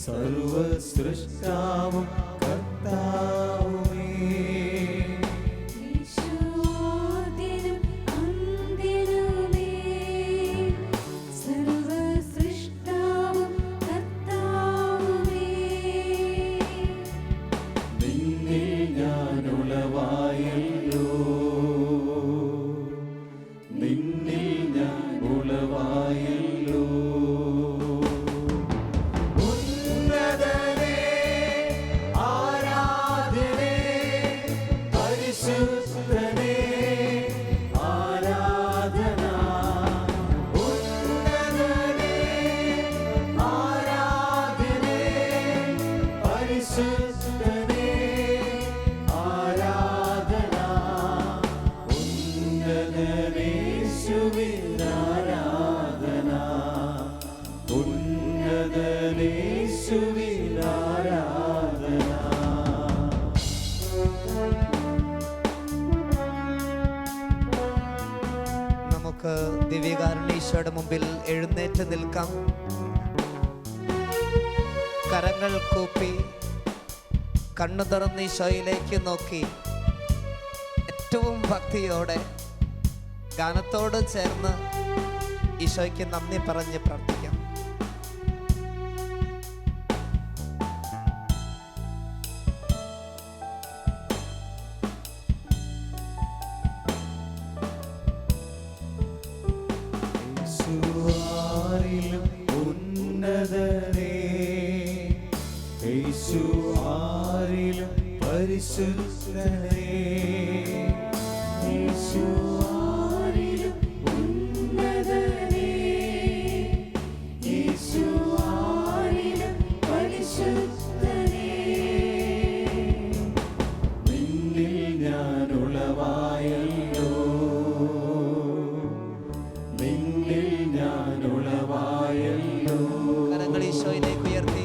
സർവസൃഷ്ടാവും കർത്താവുമേ, ഈശോദിനം അന്തിരുമേ, സർവസൃഷ്ടാവും കർത്താവുമേ, നിന്നിൽ ഞാൻ ഉളവായല്ലോ, നിന്നിൽ ഞാൻ ഉളവായല്ലോ. നമുക്ക് ദിവ്യകാരുണ്യ മുമ്പിൽ എഴുന്നേറ്റ് നിൽക്കാം. കരങ്ങൾ കൂപ്പി കണ്ണു തുറന്ന് ഈശോയിലേക്ക് നോക്കി ഏറ്റവും ഭക്തിയോടെ ഗാനത്തോട് ചേർന്ന് ഈശോയ്ക്ക് നന്ദി പറഞ്ഞ് പ്രാർത്ഥിക്കാം. യേശു ആരിലും പരിശുദ്ധനേ, യേശു ആരിലും ഉന്നതനേ, യേശു ആരിലും പരിശുദ്ധനേ, നിന്നിൽ ഞാൻ ഉളവായല്ലോ, നിന്നിൽ ഞാൻ ഉളവായല്ലോ. കരങ്ങൾ ഈശോയിലേക്ക് ഉയർത്തി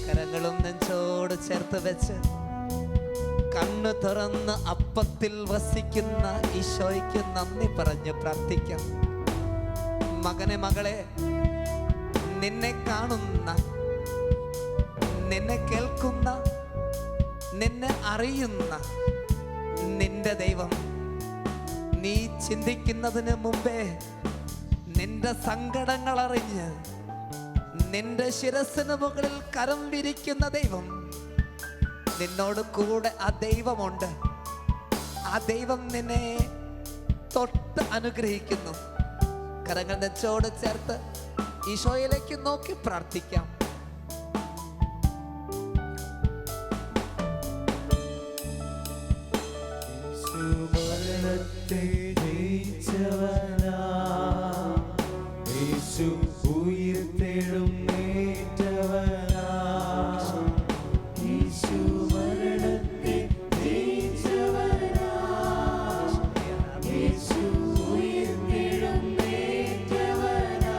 കരങ്ങളും നെഞ്ചോട് ചേർത്ത് വെച്ച് കണ്ണു തുറന്ന് അപ്പത്തിൽ വസിക്കുന്ന ഈശോയ്ക്ക് നന്ദി പറഞ്ഞ് പ്രാർത്ഥിക്കാം. മകനെ, മകളെ, നിന്നെ കാണുന്ന, നിന്നെ കേൾക്കുന്ന, നിന്നെ അറിയുന്ന നിന്റെ ദൈവം നീ ചിന്തിക്കുന്നതിന് മുമ്പേ നിന്റെ സങ്കടങ്ങൾ അറിഞ്ഞ് നിന്റെ ശിരസിന് മുകളിൽ കരം വിരിക്കുന്ന ദൈവം, നിന്നോട് കൂടെ ആ ദൈവമുണ്ട്. ആ ദൈവം നിന്നെ തൊട്ട് അനുഗ്രഹിക്കുന്നു. കരങ്ങൾ നെഞ്ചോട് ചേർത്ത് ഈശോയിലേക്ക് നോക്കി പ്രാർത്ഥിക്കാം. മരണത്തെ ജയിച്ചവനാ, യേശു ഉയിർത്തെഴുന്നേറ്റവനാ, യേശു മരണത്തെ ജയിച്ചവനാ, യേശു ഉയിർത്തെഴുന്നേറ്റവനാ,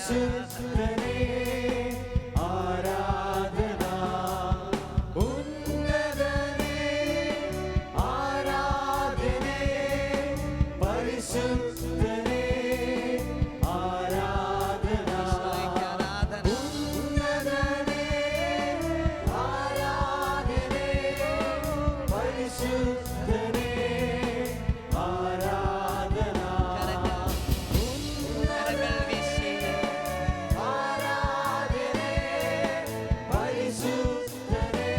പരിശുദ്ധനേ ആരാധന ഉന്നതനേ ആരാധനേ പരിശുദ്ധനേ ആരാധന ഉന്നതനേ ആരാധനേ പരിശുദ്ധനേ ആരാധന കരങ്ങൾ വീശി ആരാധനേ പരിശുദ്ധനേ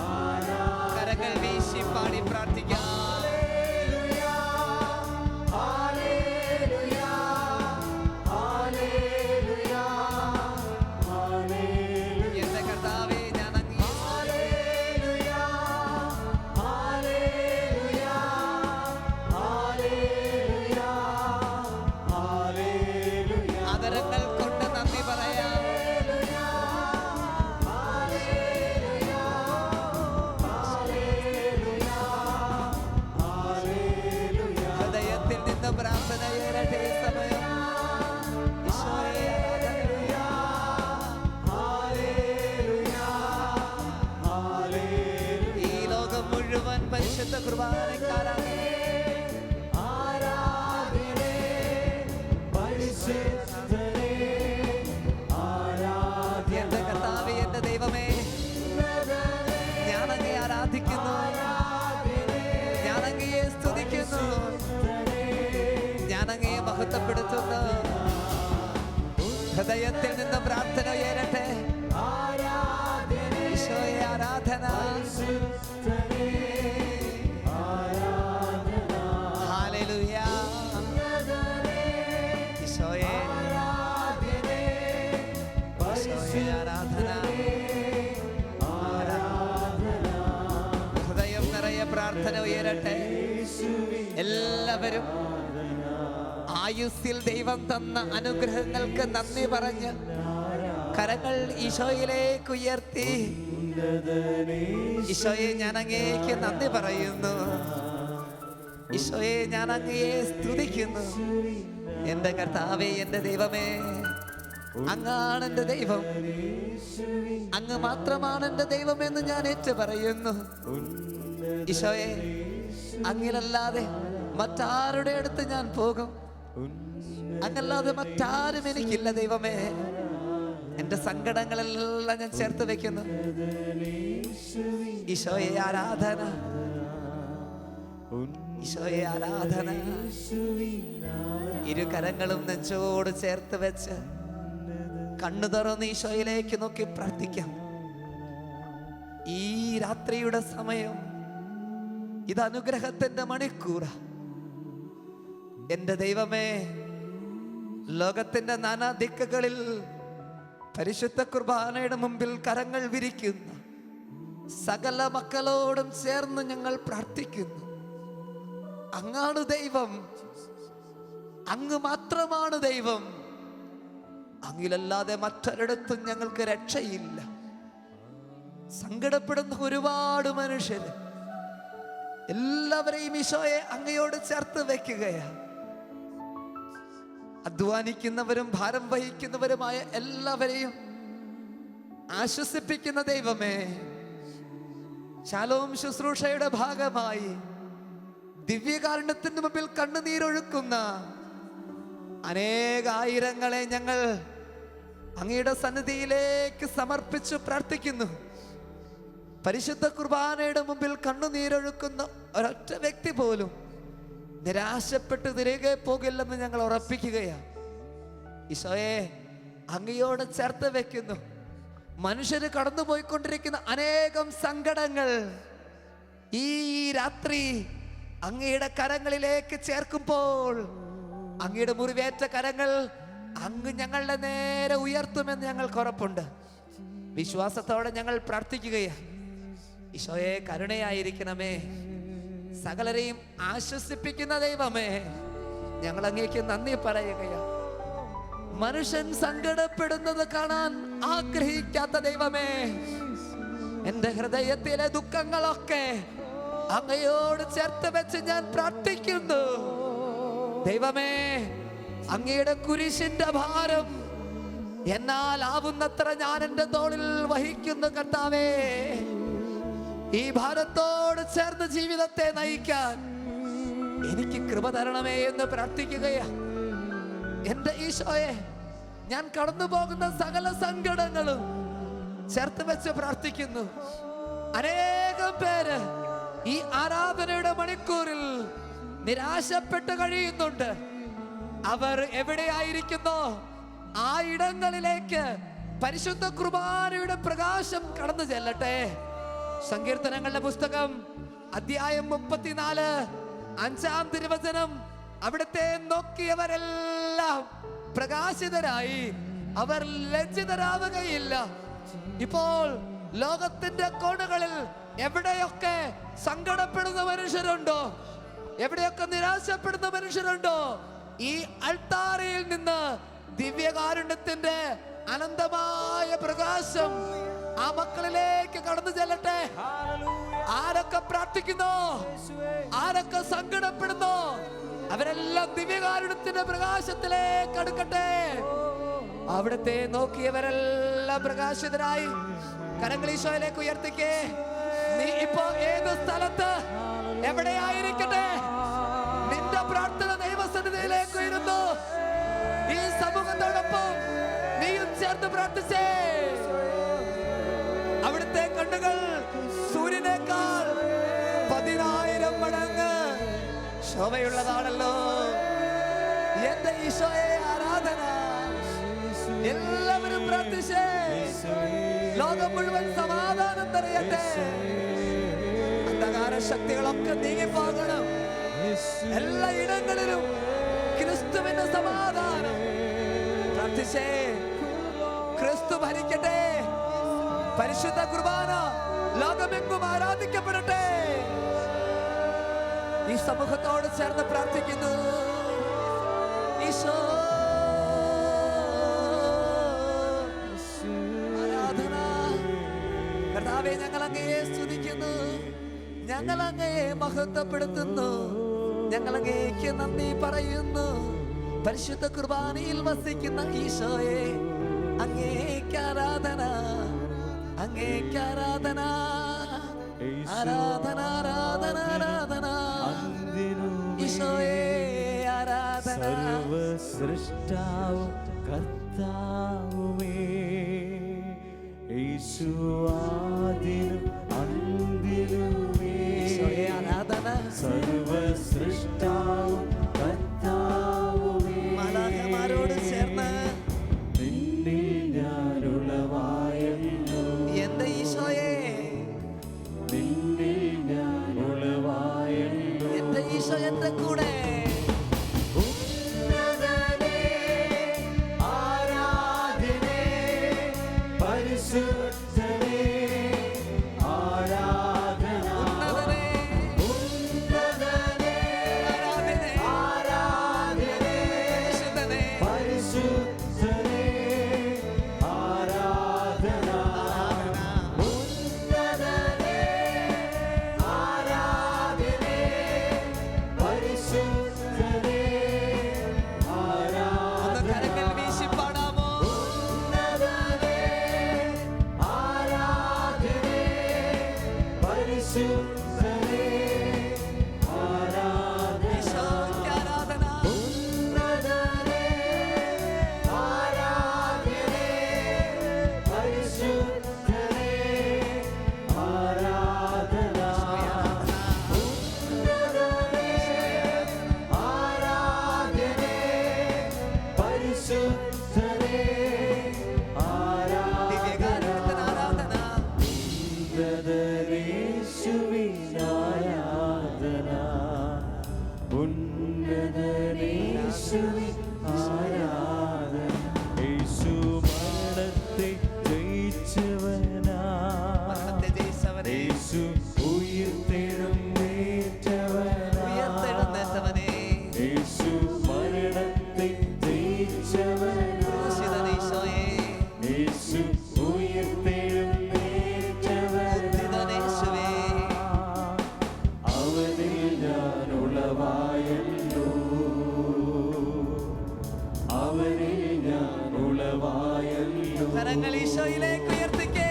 ആരാധന കരങ്ങൾ വീശി പാടി പ്രാർത്ഥിക്കാം. ഹല്ലേലൂയ ഹല്ലേലൂയ ഹല്ലേലൂയ എന്റെ കർത്താവേ, ഞാൻ അങ്ങയെ ഹല്ലേലൂയ ഹല്ലേലൂയ ഹല്ലേലൂയ ഹല്ലേലൂയ ആദരങ്ങൾ കൊണ്ട് നന്ദി പറയാം. ഹൃദയത്തിൽ നിന്ന് പ്രാർത്ഥന ഉയരട്ടെ ഈ സമയം. ഈശോയെ ആരാധന. ഈ ലോകം മുഴുവൻ പരിശുദ്ധ കുർബാനക്കാരാണ്. എന്റെ കർത്താവേ, എന്റെ ദൈവമേ, ഞാൻ അങ്ങയെ ആരാധിക്കുന്നു, ഞാൻ അങ്ങയെ സ്തുതിക്കുന്നു, ഞാൻ അങ്ങയെ മഹത്വപ്പെടുത്തുന്നു. ഹൃദയത്തിൽ നിന്ന് പ്രാർത്ഥന ഉയരട്ടെ. ഈശോയെ ആരാധന. ഹല്ലേലൂയ. ഈശോയെ ഈശോയെ ആരാധന. ഹൃദയം നിറയെ പ്രാർത്ഥന ഉയരട്ടെ. എല്ലാവരും ആയുസ്സിൽ ദൈവം തന്ന അനുഗ്രഹങ്ങൾക്ക് നന്ദി പറഞ്ഞ് കരങ്ങൾ ഈശോയിലേക്ക് ഉയർത്തി. ഈശോയെ, ഞാൻ അങ്ങേക്ക് നന്ദി പറയുന്നു. ഈശോയെ, ഞാൻ അങ്ങയെ സ്തുതിക്കുന്നു. എന്റെ കർത്താവേ, എന്റെ ദൈവമേ, അങ്ങാണ് എന്റെ ദൈവം, അങ്ങ് മാത്രമാണ് എന്റെ ദൈവമെന്ന് ഞാൻ ഏറ്റു പറയുന്നു. ഈശോയെ, അങ്ങിലല്ലാതെ മറ്റാരുടെ അടുത്ത് ഞാൻ പോകും? അങ്ങല്ലാതെ മറ്റാരും എനിക്കില്ല ദൈവമേ. എന്റെ സങ്കടങ്ങളെല്ലാം ഞാൻ ചേർത്ത് വെക്കുന്നു. ഈശോയെ ആരാധന, ഈശോയെ ആരാധന. ഇരു കരങ്ങളും നെഞ്ചോട് ചേർത്ത് വെച്ച് കണ്ണു തുറന്ന് ഈശോയിലേക്ക് നോക്കി പ്രാർത്ഥിക്കാം. ഈ രാത്രിയുടെ സമയം ഇത് അനുഗ്രഹത്തിന്റെ മണിക്കൂറാ. എന്റെ ദൈവമേ, ലോകത്തിന്റെ നാനാ ദിക്കുകളിൽ പരിശുദ്ധ കുർബാനയുടെ മുമ്പിൽ കരങ്ങൾ വിരിക്കുന്ന സകല മക്കളോടും ചേർന്ന് ഞങ്ങൾ പ്രാർത്ഥിക്കുന്നു. അങ്ങാണ് ദൈവം, അങ്ങ് മാത്രമാണ് ദൈവം. അങ്ങിലല്ലാതെ മറ്റൊരിടത്തും ഞങ്ങൾക്ക് രക്ഷയില്ല. സങ്കടപ്പെടുന്ന ഒരുപാട് മനുഷ്യര്, എല്ലാവരെയും ഈശോയെ അങ്ങയോട് ചേർത്ത് വെക്കുകയാണ്. അധ്വാനിക്കുന്നവരും ഭാരം വഹിക്കുന്നവരുമായ എല്ലാവരെയും ആശ്വസിപ്പിക്കുന്ന ദൈവമേ, ശാലോം ശുശ്രൂഷയുടെ ഭാഗമായി ദിവ്യകാരുണ്യത്തിന് മുമ്പിൽ കണ്ണുനീരൊഴുക്കുന്ന അനേകായിരങ്ങളെ ഞങ്ങൾ അങ്ങയുടെ സന്നിധിയിലേക്ക് സമർപ്പിച്ചു പ്രാർത്ഥിക്കുന്നു. പരിശുദ്ധ കുർബാനയുടെ മുമ്പിൽ കണ്ണുനീരൊഴുക്കുന്ന ഒരൊറ്റ വ്യക്തി പോലും നിരാശപ്പെട്ട് തിരികെ പോകില്ലെന്ന് ഞങ്ങൾ ഉറപ്പിക്കുകയാണ്. ഈശോയെ, അങ്ങയോട് ചേർത്ത് വെക്കുന്നു. മനുഷ്യര് കടന്നുപോയിക്കൊണ്ടിരിക്കുന്ന അനേകം സങ്കടങ്ങൾ ഈ രാത്രി അങ്ങയുടെ കരങ്ങളിലേക്ക് ചേർക്കുമ്പോൾ അങ്ങയുടെ മുറിവേറ്റ കരങ്ങൾ അങ്ങ് ഞങ്ങളുടെ നേരെ ഉയർത്തുമെന്ന് ഞങ്ങൾക്ക് ഉറപ്പുണ്ട്. വിശ്വാസത്തോടെ ഞങ്ങൾ പ്രാർത്ഥിക്കുകയാണ്. ഈശോയെ, കരുണയായിരിക്കണമേ. സകലരെയും ആശ്വസിപ്പിക്കുന്ന ദൈവമേ, ഞങ്ങൾ അങ്ങേക്ക് നന്ദി പറയുകയാണ്. മനുഷ്യൻ സങ്കടപ്പെടുന്നത് കാണാൻ ആഗ്രഹിക്കാത്ത ദൈവമേ, എന്റെ ഹൃദയത്തിലെ ദുഃഖങ്ങളൊക്കെ അങ്ങയോട് ചേർത്ത് വെച്ച് ഞാൻ പ്രാർത്ഥിക്കുന്നു. ദൈവമേ, അങ്ങയുടെ കുരിശിന്റെ ഭാരം എന്നാൽ ആവുന്നത്ര ഞാൻ എൻ്റെ തോളിൽ വഹിക്കുന്നു കർത്താവേ. ഈ ഭാരത്തോട് ചേർന്ന് ജീവിതത്തെ നയിക്കാൻ എനിക്ക് കൃപ തരണമേ എന്ന് പ്രാർത്ഥിക്കുകയാ. എൻ്റെ ഈശോയെ, ഞാൻ കടന്നു പോകുന്ന സകല സങ്കടങ്ങളും ചേർത്ത് വെച്ച് പ്രാർത്ഥിക്കുന്നു. അനേകം പേര് ഈ ആരാധനയുടെ മണിക്കൂറിൽ നിരാശപ്പെട്ട് കഴിയുന്നുണ്ട്. അവർ എവിടെയായിരിക്കുന്നോ ആ ഇടങ്ങളിലേക്ക് പരിശുദ്ധ കുർബാനയുടെ പ്രകാശം കടന്നു ചെല്ലട്ടെ. സങ്കീർത്തനങ്ങളുടെ പുസ്തകം അധ്യായം 34 5-ാം തിരുവചനം, അവിടുത്തെ നോക്കിയവരെല്ലാം പ്രകാശിതരായി, അവർ ലജ്ജിതരാവുകയില്ല. ഇപ്പോൾ ലോകത്തിന്റെ കോണുകളിൽ എവിടെയൊക്കെ സങ്കടപ്പെടുന്ന മനുഷ്യരുണ്ടോ, എവിടെയൊക്കെ നിരാശപ്പെടുന്ന മനുഷ്യരുണ്ടോ, ഈ അൾത്താരയിൽ നിന്ന് ദിവ്യകാരുണ്യത്തിന്റെ അനന്തമായ പ്രകാശം ആ മക്കളിലേക്ക് കടന്നു ചെല്ലട്ടെ. ആരൊക്കെ പ്രാർത്ഥിക്കുന്നോ, ആരൊക്കെ സങ്കടപ്പെടുന്നോ, അവരെല്ലാം ദിവ്യകാരുണ്യത്തിന്റെ പ്രകാശത്തിലേക്ക് അടുക്കട്ടെ. അവിടുത്തെ നോക്കിയവരെല്ലാം പ്രകാശിതരായി. കരങ്ങൾ ഈശോയിലേക്ക് ഉയർത്തിക്കേ. നീ ഇപ്പോ ഏത് സ്ഥലത്ത് എവിടെയായിരിക്കട്ടെ, നിന്റെ പ്രാർത്ഥന ദൈവസന്നിധിയിലേക്ക് ഉയരുന്നു. ഈ സമൂഹത്തോടൊപ്പം നീയും ചേർന്ന് പ്രാർത്ഥിച്ചേ. അവിടുത്തെ കണ്ണുകൾ സൂര്യനേക്കാൾ 10,000 മടങ്ങ് ശോഭയുള്ളതാണല്ലോ. എന്റെ ഈശോയെ ആരാധന. എല്ലാവരും പ്രാർത്ഥിച്ചേ. ലോകം മുഴുവൻ സമാധാനം നിറയട്ടെ. അന്ധകാര ശക്തികളൊക്കെ നീങ്ങിപ്പോകണം. എല്ലാ ഇടങ്ങളിലും ക്രിസ്തുവിന്റെ സമാധാനം. പ്രാർത്ഥിച്ചേ. ക്രിസ്തു ഭരിക്കട്ടെ. പരിശുദ്ധ കുർബാന ലോകമെങ്ങും ആരാധിക്കപ്പെടട്ടെ. ഈ സമൂഹത്തോട് ചേർന്ന് പ്രാർത്ഥിക്കുന്നു. ഈശോ ആരാധന. കർത്താവേ, ഞങ്ങൾ അങ്ങയെ സ്തുതിക്കുന്നു, ഞങ്ങൾ അങ്ങയെ മഹത്വപ്പെടുത്തുന്നു, ഞങ്ങൾ അങ്ങേക്ക് നന്ദി പറയുന്നു. പരിശുദ്ധ കുർബാനയിൽ വസിക്കുന്ന ഈശോയെ, അങ്ങേക്ക് ആരാധന, അങ്ങേക്ക് ആരാധന, ആരാധന, ആരാധന, ആരാധന. ഈശോയെ ആരാധന. സർവസൃഷ്ടാവും കർത്താവുമേ, യേശുവാദിനും അന്തിനുമേ. ഈശോയെ ആരാധന. സർവസൃഷ്ടാവും കർത്താവുമേ, മാലാഖമാരോട് ചേർന്ന് നിന്നിൽ ഞാൻ ഉളവായല്ലോ. എന്റെ ഈശോയെ, നിന്നിൽ ഞാൻ ഉളവായല്ലോ. എന്റെ ഈശോ എന്റെ കൂടെ. ഉന്നതനേ ആരാധനേ, പരിശുദ്ധനേ ആരാധന. ഉന്നതനേ, ഉന്നതനേ ആരാധനേ, ആരാധനേ, പരിശുദ്ധനേ, പരിശുദ്ധനേ ആരാധന. ഉന്നതനേ ആരാധനേ, പരിശുദ്ധനേ ഒന്ന് കരങ്ങൾ ആരാധന. വീശി പാടാമോ? ഉന്നതനേ ആരാധനേ, പരിശുദ്ധനേ ആരാധന. ഈശോയ്ക്ക് ആരാധന. ഉന്നതനേ ആരാധനേ, പരിശുദ്ധനേ ആരാധന. ഉന്നതനേ ആരാധനേ, പരിശുദ്ധനേ ആരാധന. ദിവ്യകാരുണ്യത്തിന് ആരാധന. ഉന്നതനേശുവേ കരങ്ങൾ ഈശോയിലേക്ക് ഉയർത്തിക്കേ.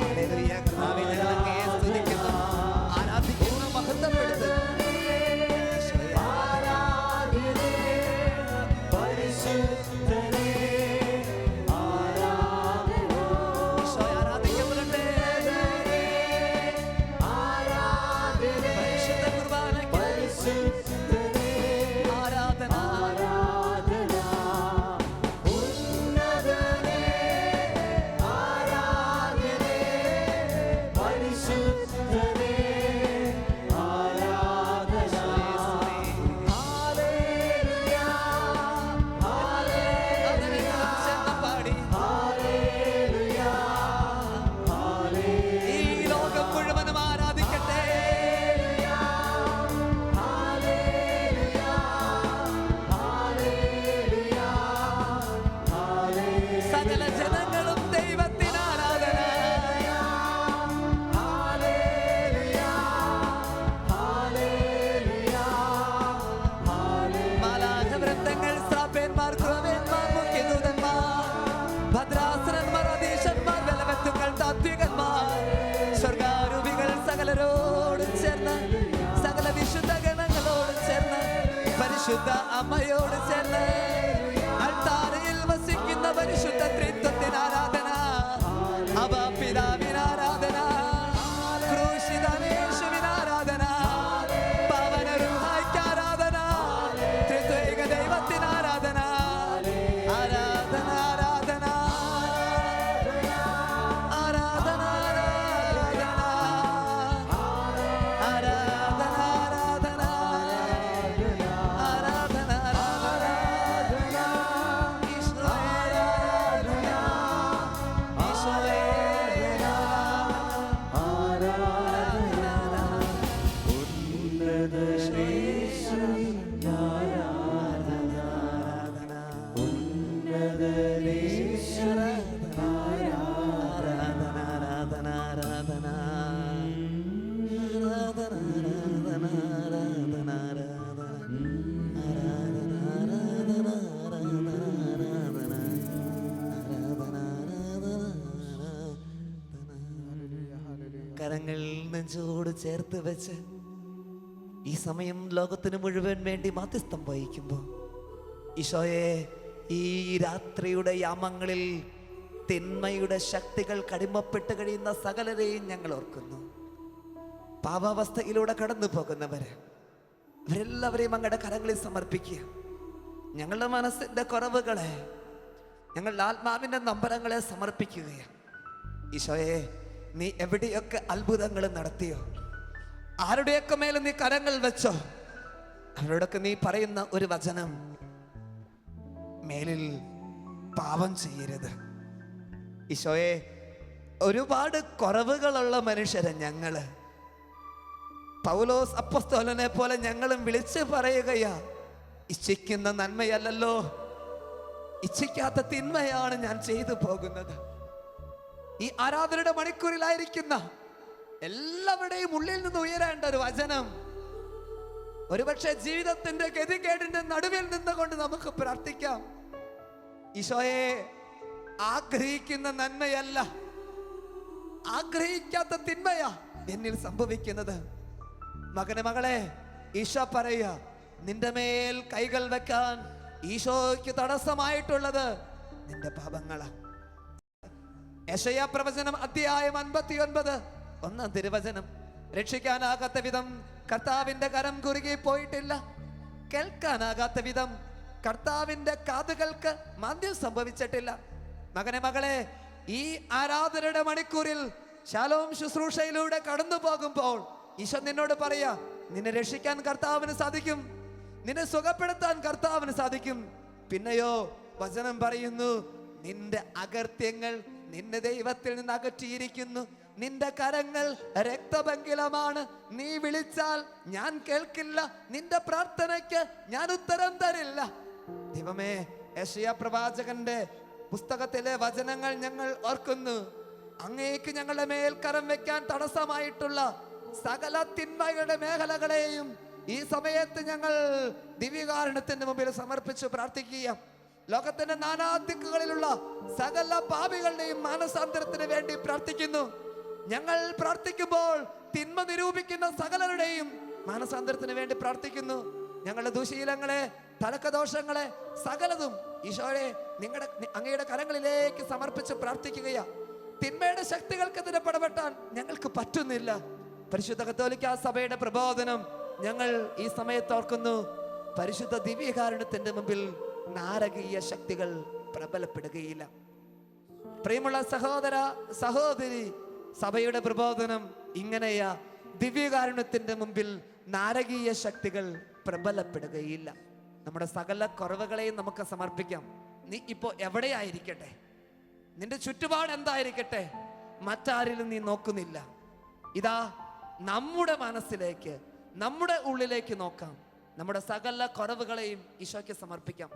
ഹല്ലേലൂയ. കർത്താവേ, ഞങ്ങൾ അങ്ങയെ സ്തുതിക്കുന്നു, ആരാധിക്കുന്നു, മഹത്വപ്പെടുത്തുന്നു. ഈശോയെ ഈശോയെ ആരാധിക്കപ്പെടട്ടെ. പരിശുദ്ധ കുർബാനയ്ക്ക് ആരാധന. പാടി ഈ ലോകം മുഴുവനും ആരാധിക്കട്ടെ. സകല ജനങ്ങളും ദൈവത്തിന് ആരാധന. മാലാഖവൃന്ദങ്ങൾ, ശ്രാപ്പേന്മാർ, ക്രൂരന്മാർ, മുഖ്യദൂതന്മാർ, ഭദ്രാസനന്മാർ, അധീശന്മാർ, ബലവത്തുക്കൾ, താത്വികന്മാർ, സ്വർഗാരൂപികൾ സകലരോടും ചേർന്ന്, സകല വിശുദ്ധ ഗണങ്ങളോടും ചേർന്ന്, പരിശുദ്ധ അമ്മയോട് ചേർന്ന്, അൾത്താരയിൽ വസിക്കുന്ന പരിശുദ്ധ ത്രിത്വത്തിന് ആരാധന. അവ പിതാവിന് ആരാധന, ക്രൂശിതനേശുവിന് ആരാധന, പവന റൂഹായ്ക്ക് ആരാധന, ത്രിത്വൈക ദൈവത്തിന് ആരാധന. ആരാധന ആരാധന ആരാധന ആരാധന ആരാധന ആരാധന ആരാധന. ഈശോയെ ആരാധന, ഈശോയെ കരങ്ങൾ നെഞ്ചോട് ചേർത്ത് വെച്ച് ഈ സമയം ലോകത്തിന് മുഴുവൻ വേണ്ടി മാധ്യസ്ഥം വഹിക്കുമ്പോൾ ഈശോയെ, ഈ രാത്രിയുടെ യാമങ്ങളിൽ തിന്മയുടെ ശക്തികൾ കടിമപ്പെട്ട് കഴിയുന്ന സകലരെയും ഞങ്ങൾ ഓർക്കുന്നു. പാപാവസ്ഥയിലൂടെ കടന്നു പോകുന്നവര് അവരെല്ലാവരെയും അങ്ങയുടെ കരങ്ങളിൽ സമർപ്പിക്കുക. ഞങ്ങളുടെ മനസ്സിന്റെ കുറവുകളെ, ഞങ്ങളുടെ ആത്മാവിന്റെ നമ്പരങ്ങളെ സമർപ്പിക്കുകയാണ്. ഈശോയെ, നീ എവിടെയൊക്കെ അത്ഭുതങ്ങൾ നടത്തിയോ, ആരുടെയൊക്കെ മേലെ നീ കരങ്ങൾ വെച്ചോ, അവരോടൊക്കെ നീ പറയുന്ന ഒരു വചനം, മേലിൽ പാപം ചെയ്യരുത്. ഈശോയെ, ഒരുപാട് കുറവുകളുള്ള മനുഷ്യരെ ഞങ്ങള്, പൗലോസ് അപ്പോസ്തലനെ പോലെ ഞങ്ങളും വിളിച്ച് പറയുകയാ, ഇച്ഛിക്കുന്ന നന്മയല്ലല്ലോ, ഇച്ഛിക്കാത്ത തിന്മയാണ് ഞാൻ ചെയ്തു പോകുന്നത്. ഈ ആരാധനയുടെ മണിക്കൂറിലായിരിക്കുന്ന എല്ലാവരുടെയും ഉള്ളിൽ നിന്ന് ഉയരേണ്ട ഒരു വചനം, ഒരുപക്ഷെ ജീവിതത്തിന്റെ ഗതികേടിന്റെ നടുവിൽ നിന്നുകൊണ്ട് നമുക്ക് പ്രാർത്ഥിക്കാം. ഈശോയെ, ആഗ്രഹിക്കുന്ന നന്മയല്ല, ആഗ്രഹിക്കാത്ത തിന്മയാ എന്നിൽ സംഭവിക്കുന്നത്. മകനെ, മകളെ, ഈശോ പറയുക, നിന്റെ മേൽ കൈകൾ വെക്കാൻ ഈശോയ്ക്ക് തടസ്സമായിട്ടുള്ളത് നിന്റെ പാപങ്ങളാ. യെശയ്യാ പ്രവചനം അധ്യായം 59 1 തിരുവചനം, രക്ഷിക്കാനാകാത്ത വിധം കർത്താവിന്റെ കരം കുറുകി പോയിട്ടില്ല, കേൾക്കാനാകാത്ത വിധം കർത്താവിന്റെ കാതുകൾക്ക് മാന്ദ്യം സംഭവിച്ചിട്ടില്ല. മകനെ, മകളെ, ഈ ആരാധനയുടെ മണിക്കൂറിൽ ശാലോം ശുശ്രൂഷയിലൂടെ കടന്നു പോകുമ്പോൾ ഈശോ നിന്നോട് പറയാ, നിന്നെ രക്ഷിക്കാൻ കർത്താവിന് സാധിക്കും, നിന്നെ സുഖപ്പെടുത്താൻ കർത്താവിന് സാധിക്കും. പിന്നെയോ വചനം പറയുന്നു, നിന്റെ അകൃത്യങ്ങൾ നിന്നെ ദൈവത്തിൽ നിന്ന് അകറ്റിയിരിക്കുന്നു, നിന്റെ കരങ്ങൾ രക്തപങ്കിലമാണ്, നീ വിളിച്ചാൽ ഞാൻ കേൾക്കില്ല, നിന്റെ പ്രാർത്ഥനയ്ക്ക് ഞാൻ ഉത്തരം തരില്ല. ദൈവമേ, യെശയ്യാ പ്രവാചകന്റെ പുസ്തകത്തിലെ വചനങ്ങൾ ഞങ്ങൾ ഓർക്കുന്നു. അങ്ങേക്ക് ഞങ്ങളുടെ മേൽ കരം വെക്കാൻ തടസ്സമായിട്ടുള്ള സകല തിന്മയുടെ മേഖലകളെയും ഈ സമയത്ത് ഞങ്ങൾ ദിവ്യകാരുണ്യത്തിന്റെ മുമ്പിൽ സമർപ്പിച്ച് പ്രാർത്ഥിക്കുക. ലോകത്തിന്റെ നാനാദിക്കുകളിലുള്ള സകല പാപികളുടെയും മാനസാന്തരത്തിന് വേണ്ടി പ്രാർത്ഥിക്കുന്നു. ഞങ്ങൾ പ്രാർത്ഥിക്കുമ്പോൾ തിന്മ നിരൂപിക്കുന്ന സകലരുടെയും മാനസാന്തരത്തിന് വേണ്ടി പ്രാർത്ഥിക്കുന്നു. ഞങ്ങളുടെ ദുശീലങ്ങളെ, തലക്കദോഷങ്ങളെ സകലതും ഈശോയെ അങ്ങയുടെ കരങ്ങളിലേക്ക് സമർപ്പിച്ച് പ്രാർത്ഥിക്കുകയാ. തിന്മയുടെ ശക്തികൾക്കെതിരെ പടപെട്ടാൻ ഞങ്ങൾക്ക് പറ്റുന്നില്ല. പരിശുദ്ധ കത്തോലിക്ക സഭയുടെ പ്രബോധനം ഞങ്ങൾ ഈ സമയത്ത് ഓർക്കുന്നു. പരിശുദ്ധ ദിവ്യകാരുണ്യത്തിന്റെ മുമ്പിൽ നാരകീയ ശക്തികൾ പ്രബലപ്പെടുകയില്ല. പ്രിയമുള്ള സഹോദര സഹോദരി, സഭയുടെ പ്രബോധനം ഇങ്ങനെയാ: ദിവ്യകാരുണ്യത്തിന്റെ മുമ്പിൽ നാരകീയ ശക്തികൾ പ്രബലപ്പെടുകയില്ല. നമ്മുടെ സകല കുറവുകളെയും നമുക്ക് സമർപ്പിക്കാം. നീ ഇപ്പോ എവിടെയായിരിക്കട്ടെ, നിന്റെ ചുറ്റുപാട് എന്തായിരിക്കട്ടെ, മറ്റാരിലും നീ നോക്കുന്നില്ല. ഇതാ നമ്മുടെ മനസ്സിലേക്ക്, നമ്മുടെ ഉള്ളിലേക്ക് നോക്കാം. നമ്മുടെ സകല കുറവുകളെയും ഈശോയ്ക്ക് സമർപ്പിക്കാം.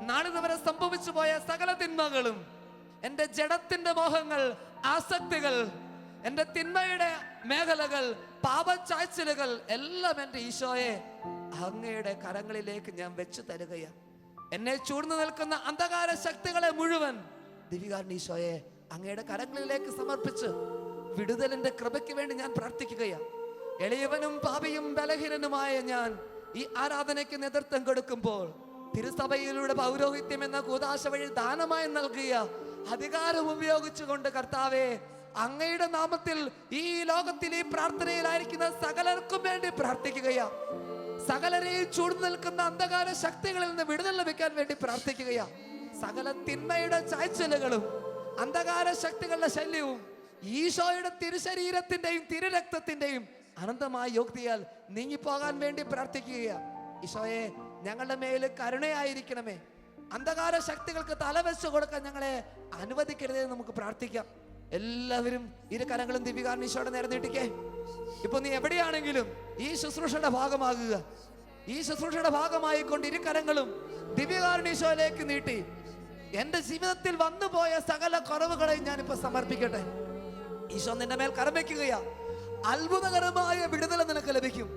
നാളിതുവരെ സംഭവിച്ചു പോയ സകല തിന്മകളും, എൻ്റെ ജഡത്തിന്റെ മോഹങ്ങൾ, ആസക്തികൾ, എൻ്റെ തിന്മയുടെ മേഖലകൾ, പാപച്ചായ്ച്ചലുകൾ എല്ലാം എൻ്റെ ഈശോയെ അങ്ങയുടെ കരങ്ങളിലേക്ക് ഞാൻ വെച്ചു തരുകയാണ്. എന്നെ ചൂഴ്ന്നു നിൽക്കുന്ന അന്ധകാര ശക്തികളെ മുഴുവൻ ദിവ്യകാരുണ്യ ഈശോയെ അങ്ങയുടെ കരങ്ങളിലേക്ക് സമർപ്പിച്ച് വിടുതലിന്റെ കൃപയ്ക്ക് വേണ്ടി ഞാൻ പ്രാർത്ഥിക്കുകയാണ്. എളിയവനും പാപിയും ബലഹീനനുമായ ഞാൻ ഈ ആരാധനയ്ക്ക് നേതൃത്വം കൊടുക്കുമ്പോൾ തിരുസഭയിലൂടെ പൗരോഹിത്യം എന്ന കൂദാശ വഴി ദാനമായി നൽകിയ അധികാരം ഉപയോഗിച്ചുകൊണ്ട് കർത്താവേ, അങ്ങയുടെ നാമത്തിൽ ഈ ലോകത്തിൽ ഈ പ്രാർത്ഥനയിലായിരിക്കുന്ന സകലർക്കും വേണ്ടി പ്രാർത്ഥിക്കുകയാ. സകലരെയും ചൂഴ്ന്നു നിൽക്കുന്ന അന്ധകാര ശക്തികളിൽ നിന്ന് വിടുതൽ ലഭിക്കാൻ വേണ്ടി പ്രാർത്ഥിക്കുകയാ. സകല തിന്മയുടെ ചായ്ച്ചലുകളും അന്ധകാര ശക്തികളുടെ ശല്യവും ഈശോയുടെ തിരുശരീരത്തിന്റെയും തിരുരക്തത്തിന്റെയും അനന്തമായ യോഗ്യതയാൽ നീങ്ങിപ്പോകാൻ വേണ്ടി പ്രാർത്ഥിക്കുകയാ. ഈശോയെ, ഞങ്ങളുടെ മേല് കരുണയായിരിക്കണമേ. അന്ധകാര ശക്തികൾക്ക് തലവെച്ചു കൊടുക്കാൻ ഞങ്ങളെ അനുവദിക്കരുതേ നമുക്ക് പ്രാർത്ഥിക്കാം. എല്ലാവരും ഇരു കരങ്ങളും ദിവ്യകാരുണ്യ ഈശോയുടെ നേരെ നീട്ടിക്കേ. ഇപ്പൊ നീ എവിടെയാണെങ്കിലും ഈ ശുശ്രൂഷയുടെ ഭാഗമാകുക. ഈ ശുശ്രൂഷയുടെ ഭാഗമായിക്കൊണ്ട് ഇരു കരങ്ങളും ദിവ്യകാരുണ്യ ഈശോയിലേക്ക് നീട്ടി എന്റെ ജീവിതത്തിൽ വന്നുപോയ സകല കുറവുകളെയും ഞാനിപ്പോ സമർപ്പിക്കട്ടെ. ഈശോ നിന്റെ മേൽ കരം വെക്കുകയാ. അത്ഭുതകരമായ വിടുതൽ നിനക്ക് ലഭിക്കും.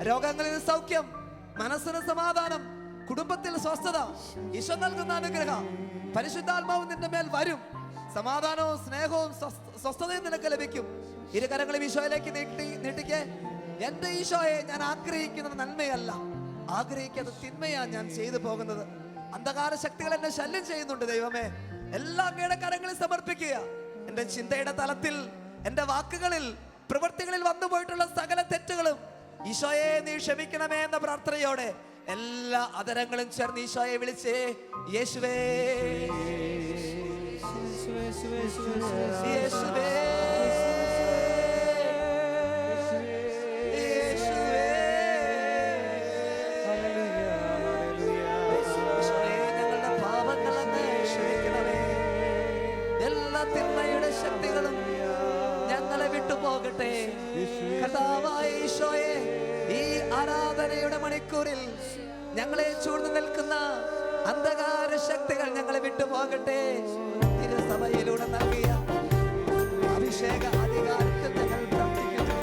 രോഗങ്ങളിൽ സൗഖ്യം, മനസ്സിന് സമാധാനം, കുടുംബത്തിൽ സ്വസ്ഥത, ഈശോ നൽകുന്ന അനുഗ്രഹം, പരിശുദ്ധാത്മാവ് നിന്റെ മേൽ വരും. സമാധാനവും സ്നേഹവും സ്വസ്ഥതയും നിനക്ക് ലഭിക്കും. ഇരു കരങ്ങളും ഈശോയിലേക്ക് നീട്ടിക്കേ. എന്റെ ഈശോയെ, ഞാൻ ആഗ്രഹിക്കുന്നത് നന്മയല്ല, ആഗ്രഹിക്കാത്ത തിന്മയാ ഞാൻ ചെയ്തു പോകുന്നത്. അന്ധകാര ശക്തികൾ എന്നെ ശല്യം ചെയ്യുന്നുണ്ട്. ദൈവമേ, എല്ലാ അങ്ങയുടെ കരങ്ങളിൽ സമർപ്പിക്കുക. എന്റെ ചിന്തയുടെ തലത്തിൽ, എന്റെ വാക്കുകളിൽ, പ്രവൃത്തികളിൽ വന്നു പോയിട്ടുള്ള സകല തെറ്റുകളും ഈശോയെ നീ ക്ഷമിക്കണമേ എന്ന പ്രാർത്ഥനയോടെ എല്ലാ അതരങ്ങളും ചേർന്ന് ഈശോയെ വിളിച്ചേ. യേശുവേ, യേശുവേ, ഞങ്ങളുടെ പാപങ്ങളെന്ന് ക്ഷമിക്കണമേ. എല്ലാ തിന്മയുടെ ശക്തികളും ഞങ്ങളെ വിട്ടുപോകട്ടെ. കർത്താവായ ഈശോയെ, ഈ ആരാധനയുടെ മണിക്കൂറിൽ ഞങ്ങളെ ചൂഴ്ന്നു നിൽക്കുന്ന അന്ധകാര ശക്തികൾ ഞങ്ങളെ വിട്ടുപോകട്ടെ. തിരുസഭയിലൂടെ നൽകിയ അഭിഷേക അധികാരത്തിൽ ഞങ്ങൾ പ്രാർത്ഥിക്കുന്നു.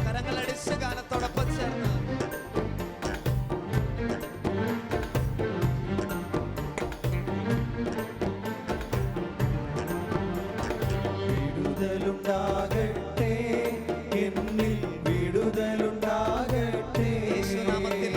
കരങ്ങളടിച്ച് ഗാനത്തോടൊപ്പം ചേർന്ന് വിടുതലുണ്ടാകട്ടെ, എന്നിൽ വിടുതലുണ്ടാകട്ടെ. യേശുനാമത്തിൽ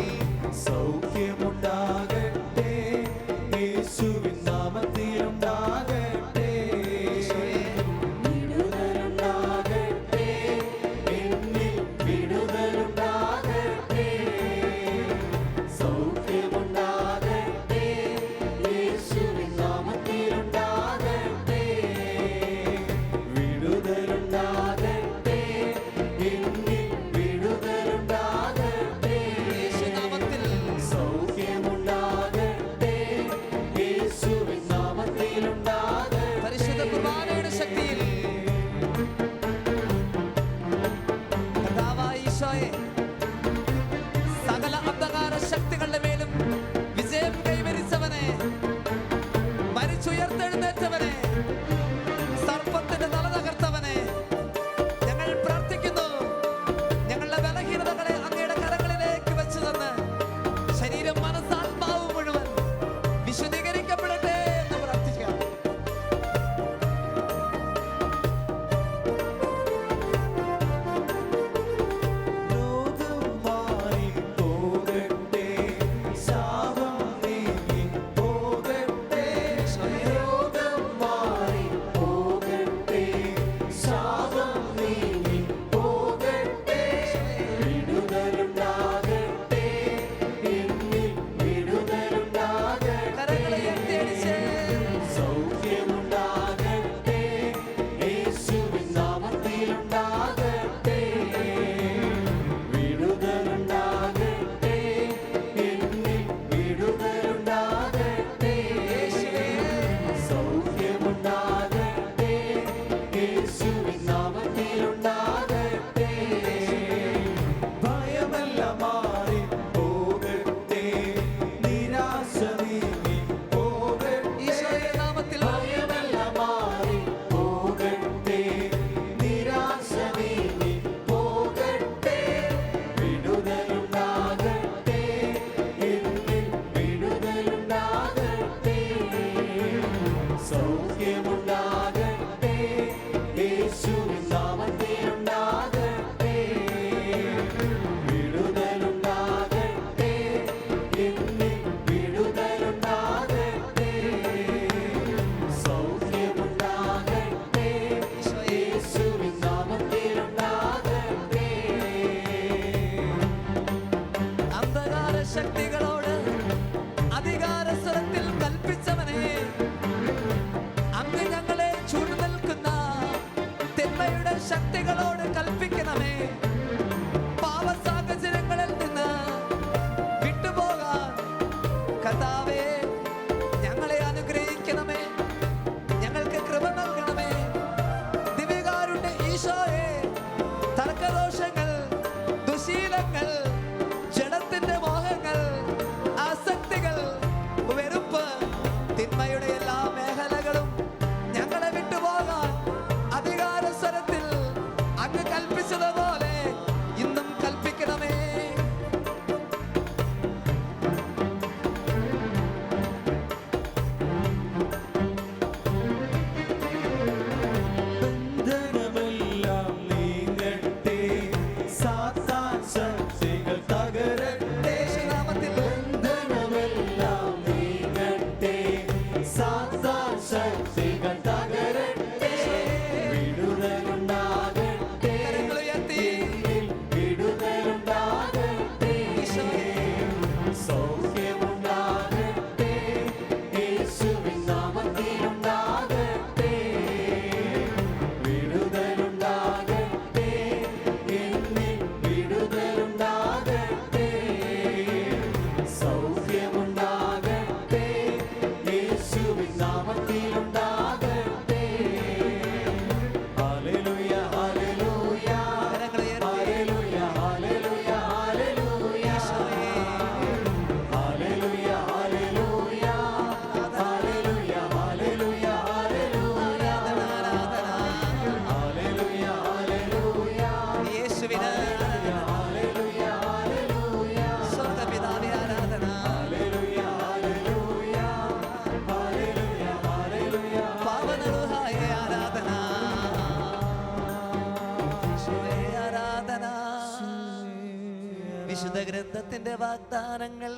ബന്ധത്തിന്റെ വാഗ്ദാനങ്ങൾ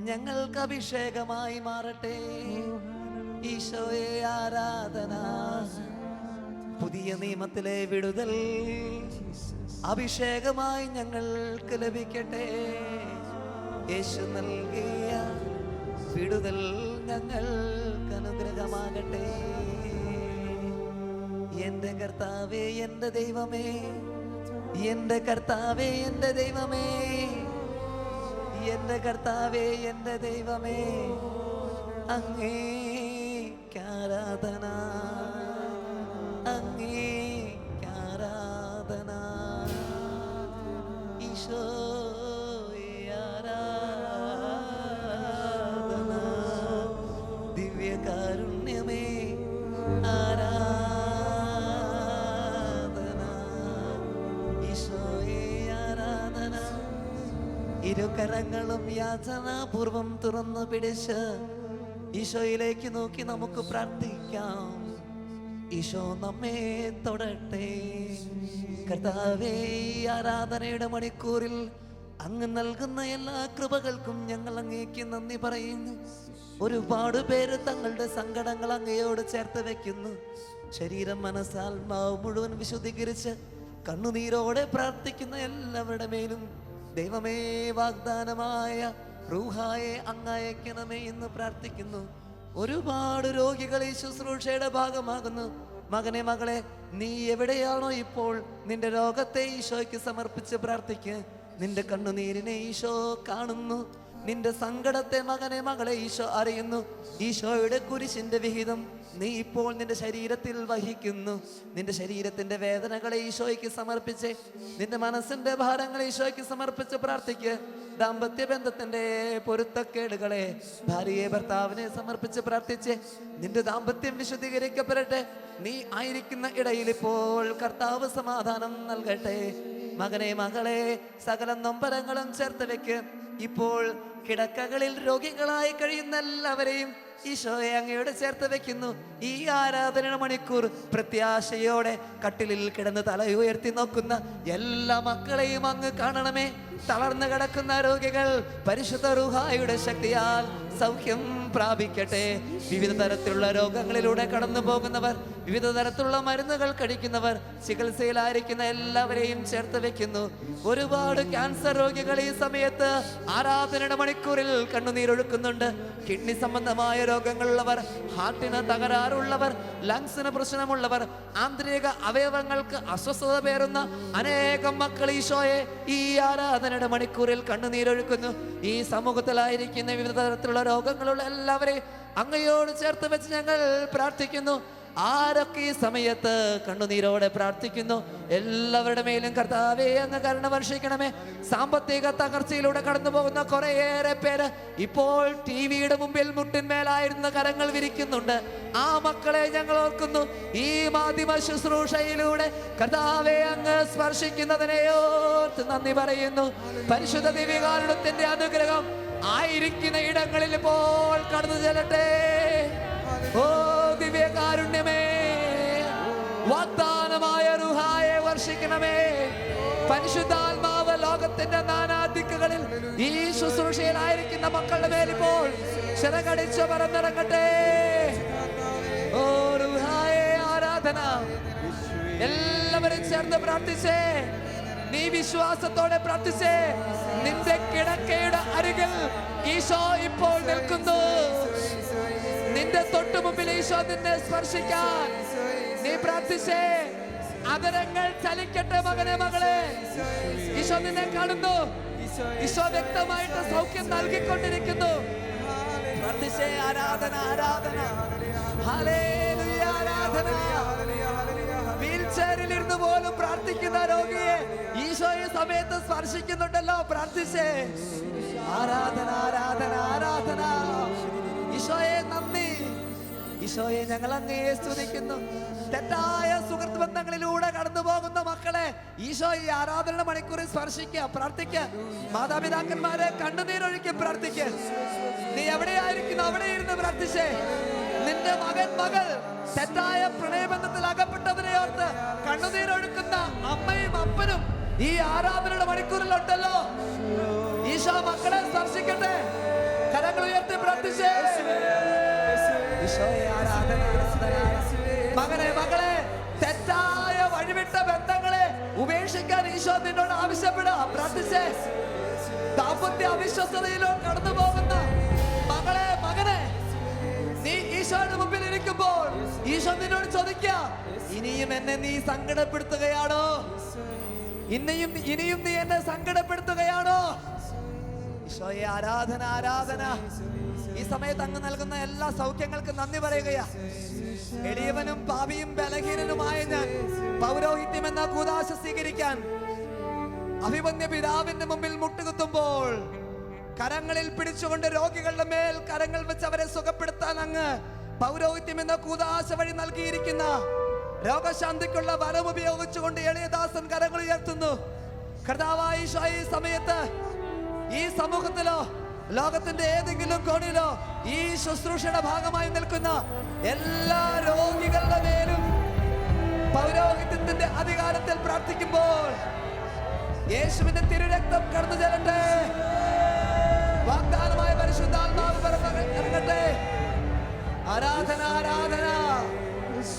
ഞങ്ങൾക്ക് അഭിഷേകമായി മാറട്ടെ. ഈശോയെ ആരാധന. പുതിയ നിയമത്തിലെ വിടുതൽ അഭിഷേകമായി ഞങ്ങൾക്ക് ലഭിക്കട്ടെ. യേശു നൽകിയ വിടുതൽ ഞങ്ങൾക്ക് അനുഗ്രഹമാകട്ടെ. എന്റെ കർത്താവേ, എന്റെ ദൈവമേ, എന്റെ കർത്താവേ, എന്റെ ദൈവമേ, എന്റെ കർത്താവേ, എന്റെ ദൈവമേ, അങ്ങേക്കാരാധന, അങ്ങേക്കാരാധന. ഈശോയെ ആരാധന. ദിവ്യകാരുണ്യമേ ആരാധന. ഈശോയെ ആരാധന. ഇരുകരങ്ങളും യാചനാപൂർവം തുറന്നു പിടിച്ച് ഈശോയിലേക്ക് നോക്കി നമുക്ക് പ്രാർത്ഥിക്കാം. ഈശോ നമ്മെ തൊടട്ടെ. കർത്താവേ, ഈ ആരാധനയുടെ മണിക്കൂറിൽ അങ്ങ് നൽകുന്ന എല്ലാ കൃപകൾക്കും ഞങ്ങൾ അങ്ങേക്ക് നന്ദി പറയുന്നു. ഒരുപാട് പേര് തങ്ങളുടെ സങ്കടങ്ങൾ അങ്ങയോട് ചേർത്ത് വെക്കുന്നു. ശരീരം, മനസ്സാത്മാവ് മുഴുവൻ വിശുദ്ധീകരിച്ച് കണ്ണുനീരോടെ പ്രാർത്ഥിക്കുന്ന എല്ലാവരുടെ മേലും ദൈവമേ, വാഗ്ദാനമായ റൂഹായെ അങ്ങയക്കണമേ എന്ന് പ്രാർത്ഥിക്കുന്നു. ഒരുപാട് രോഗികൾ ഈ ശുശ്രൂഷയുടെ ഭാഗമാകുന്നു. മകനെ, മകളെ, നീ എവിടെയാണോ ഇപ്പോൾ, നിന്റെ രോഗത്തെ ഈശോയ്ക്ക് സമർപ്പിച്ച് പ്രാർത്ഥിക്ക്. നിന്റെ കണ്ണുനീരിനെ ഈശോ കാണുന്നു. നിന്റെ സങ്കടത്തെ മകനെ, മകളെ, ഈശോ അറിയുന്നു. ഈശോയുടെ കുരിശിന്റെ വിഹിതം നീ ഇപ്പോൾ നിന്റെ ശരീരത്തിൽ വഹിക്കുന്നു. നിന്റെ ശരീരത്തിന്റെ വേദനകളെ ഈശോയ്ക്ക് സമർപ്പിച്ച്, നിന്റെ മനസ്സിന്റെ ഭാരങ്ങളെ ഈശോയ്ക്ക് സമർപ്പിച്ച് പ്രാർത്ഥിക്ക്. ദാമ്പത്യ ബന്ധത്തിന്റെ പൊരുത്തക്കേടുകളെ ഭാര്യയെ, ഭർത്താവിനെ സമർപ്പിച്ച് പ്രാർത്ഥിച്ച് നിന്റെ ദാമ്പത്യം വിശുദ്ധീകരിക്കപ്പെടട്ടെ. നീ ആയിരിക്കുന്ന ഇടയിൽ ഇപ്പോൾ കർത്താവ് സമാധാനം നൽകട്ടെ. മകനെ, മകളെ, സകല നൊമ്പരങ്ങളും ചേർത്ത് വെക്ക്. ഇപ്പോൾ കിടക്കകളിൽ രോഗികളായി കഴിയുന്ന എല്ലാവരെയും ഈശോയെ അങ്ങയോട് ചേർത്ത് വെക്കുന്നു. ഈ ആരാധന മണിക്കൂർ പ്രത്യാശയോടെ കട്ടിലിൽ കിടന്ന് തല ഉയർത്തി നോക്കുന്ന എല്ലാ മക്കളെയും അങ്ങ് കാണണമേ. തളർന്നു കിടക്കുന്ന രോഗികൾ പരിശുദ്ധ റൂഹായുടെ ശക്തിയാൽ സൗഖ്യം പ്രാപിക്കട്ടെ. വിവിധ തരത്തിലുള്ള രോഗങ്ങളിലൂടെ കടന്നു പോകുന്നവർ, വിവിധ തരത്തിലുള്ള മരുന്നുകൾ കഴിക്കുന്നവർ, ചികിത്സയിലായിരിക്കുന്ന എല്ലാവരെയും ചേർത്ത് വെക്കുന്നു. ഒരുപാട് ക്യാൻസർ രോഗികൾ ഈ സമയത്ത് ആരാധനയുടെ മണിക്കൂറിൽ കണ്ണുനീരൊഴുക്കുന്നുണ്ട്. കിഡ്നി സംബന്ധമായ രോഗങ്ങളുള്ളവർ, ഹാർട്ടിന് തകരാറുള്ളവർ, ലങ്സിന് പ്രശ്നമുള്ളവർ, ആന്തരിക അവയവങ്ങൾക്ക് അസ്വസ്ഥത പേറുന്ന അനേകം മക്കൾ ഈശോയെ ഈ ആരാധനയുടെ മണിക്കൂറിൽ കണ്ണുനീരൊഴുക്കുന്നു. ഈ സമൂഹത്തിലായിരിക്കുന്ന വിവിധ തരത്തിലുള്ള രോഗങ്ങളുള്ള എല്ലാവരെയും അങ്ങയോട് ചേർത്ത് വെച്ച് ഞങ്ങൾ പ്രാർത്ഥിക്കുന്നു. ആരൊക്കെ ഈ സമയത്ത് കണ്ണുനീരോടെ പ്രാർത്ഥിക്കുന്നു, എല്ലാവരുടെ മേലും കർത്താവേ അങ്ങ് കരുണ വർഷിക്കണമേ. സാമ്പത്തിക തകർച്ചയിലൂടെ കടന്നു പോകുന്ന കുറേയേറെ പേര് ഇപ്പോൾ ടിവിയുടെ മുമ്പിൽ മുട്ടിന്മേലായിരുന്ന കരങ്ങൾ വിരിക്കുന്നുണ്ട്. ആ മക്കളെ ഞങ്ങൾ ഓർക്കുന്നു. ഈ മാധ്യമ ശുശ്രൂഷയിലൂടെ കർത്താവേ അങ്ങ് സ്പർശിക്കുന്നതിനെ ഓർത്ത് നന്ദി പറയുന്നു. പരിശുദ്ധ ദിവ്യകാരുണ്യത്തിന്റെ അനുഗ്രഹം ആയിരിക്കുന്ന ഇടങ്ങളിൽ ഇപ്പോൾ കടന്നു ചെല്ലട്ടെ. ഓ ദിവ്യകാരുണ്യമേ, വാഗ്ദാനമായ റൂഹായെ വർഷിക്കണമേ. പരിശുദ്ധാത്മാവ് ലോകത്തിന്റെ നാനാദിക്കുകളിൽ ഈ ശുശ്രൂഷയിലായിരിക്കുന്ന മക്കളുടെ മേലിപ്പോൾ ചിറകടിച്ച് പറന്നിറങ്ങട്ടെ. ഓ റൂഹായെ ആരാധന. എല്ലാവരും ചേർന്ന് പ്രാർത്ഥിച്ചേ. നീ വിശ്വാസത്തോടെ പ്രാർത്ഥിച്ചേ. നിന്റെ കിടക്കയുടെ അരികിൽ ഈശോ ഇപ്പോൾ നിൽക്കുന്നു. നിന്റെ തൊട്ടു മുമ്പിൽ ഈശോ നിന്നെ സ്പർശിക്കാൻ. നീ പ്രാർത്ഥിച്ചേ. അതരങ്ങൾ ചലിക്കട്ടെ മകനെ, മകളെ. ഈശോ നിന്നെ കാണുന്നു. ഈശോ വ്യക്തമായിട്ട് സൗഖ്യം നൽകിക്കൊണ്ടിരിക്കുന്നു. പ്രാർത്ഥിച്ചേ. ആരാധന, ആരാധന, ഹല്ലേലൂയ, ആരാധന. വീൽചെയറിൽ ഇരുന്ന് പോലും പ്രാർത്ഥിക്കുന്ന രോഗിയെ ഈശോ ഈ സമയത്ത് സ്പർശിക്കുന്നുണ്ടല്ലോ. പ്രാർത്ഥിച്ചേ. ആരാധന, ആരാധന, ആരാധന. ഈശോയെ നന്ദി. ഈശോയെ ഞങ്ങൾ അങ്ങയെ സ്തുതിക്കുന്നു. തെറ്റായ സുഹൃത്ത് ബന്ധങ്ങളിലൂടെ കടന്നു പോകുന്ന മക്കളെ ഈശോ ഈ ആരാധന മണിക്കൂറിൽ സ്പർശിക്കുക, പ്രാർത്ഥിക്കുക. മാതാപിതാക്കന്മാരെ കണ്ണുനീരൊഴുക്കി പ്രാർത്ഥിക്കുക. നീ എവിടെയായിരിക്കുന്നു അവിടെ ഇരുന്ന് പ്രാർത്ഥിച്ചേ. നിന്റെ മകൻ, മകൾ തെറ്റായ പ്രണയബന്ധത്തിൽ അകപ്പെട്ടവരെ ഓർത്ത് കണ്ണുനീരൊഴുക്കുന്ന അമ്മയും അപ്പനും ഈ ആരാധനയുടെ മണിക്കൂറിലുണ്ടല്ലോ. ഈശോ മക്കളെ സ്പർശിക്കട്ടെ. കരങ്ങൾ ഉയർത്തി പ്രാർത്ഥിച്ചേ. ഈശോയെ ആരാധന, മകനെ മകളെ, തെറ്റായ വഴിവിട്ട ബന്ധങ്ങളെ ഉപേക്ഷിക്കാൻ ഈശോ നിന്നോട് ആവശ്യപ്പെടുക. പ്രാർത്ഥിച്ചേ. ദാമ്പത്യ അവിശ്വസ്തതയിലോ കടന്നു പോകുന്ന മകളെ മകനെ, നീ ഈശോയുടെ മുമ്പിൽ ഇരിക്കുമ്പോൾ ഈശോ നിന്നോട് ചോദിക്കുക, ഇനിയും എന്നെ നീ സങ്കടപ്പെടുത്തുകയാണോ? ഇനിയും നീ എന്നെ സങ്കടപ്പെടുത്തുകയാണോ? ഈശോയെ ആരാധന, ആരാധന. ഈ സമയത്ത് അങ്ങ് നൽകുന്ന എല്ലാ സൗഖ്യങ്ങൾക്കും നന്ദി പറയുകയാ. എളിയവനും പാപിയും ബലഹീനനുമായ ഞാൻ പൗരോഹിത്യം എന്ന കൂദാശ സ്വീകരിക്കാൻ അഭിമന്യ പിതാവിന്റെ മുമ്പിൽ മുട്ടുകുത്തുമ്പോൾ കരങ്ങളിൽ പിടിച്ചുകൊണ്ട് രോഗികളുടെ മേൽ കരങ്ങൾ വെച്ച് അവരെ സുഖപ്പെടുത്താൻ അങ്ങ് പൗരോഹിത്യം എന്ന കൂദാശ വഴി നൽകിയിരിക്കുന്ന രോഗശാന്തിക്കുള്ള വരം ഉപയോഗിച്ചുകൊണ്ട് എളിയദാസൻ കരങ്ങൾ ഉയർത്തുന്നു. കർത്താവായ ഈശോ, ഈ സമയത്ത് ഈ സമൂഹത്തിലോ ലോകത്തിന്റെ ഏതെങ്കിലും കോണിലോ ഈ ശുശ്രൂഷയുടെ ഭാഗമായി നിൽക്കുന്ന എല്ലാ രോഗികളുടെ മേലും പൗരോഹിത്യത്തിന്റെ അധികാരത്തിൽ പ്രാർത്ഥിക്കുമ്പോൾ യേശുവിന്റെ തിരുരക്തം കടന്നു ചെല്ലട്ടെ. വാഗ്ദാനമായ പരിശുദ്ധാത്മാവ് ഇറങ്ങട്ടെ. ആരാധന, ആരാധന.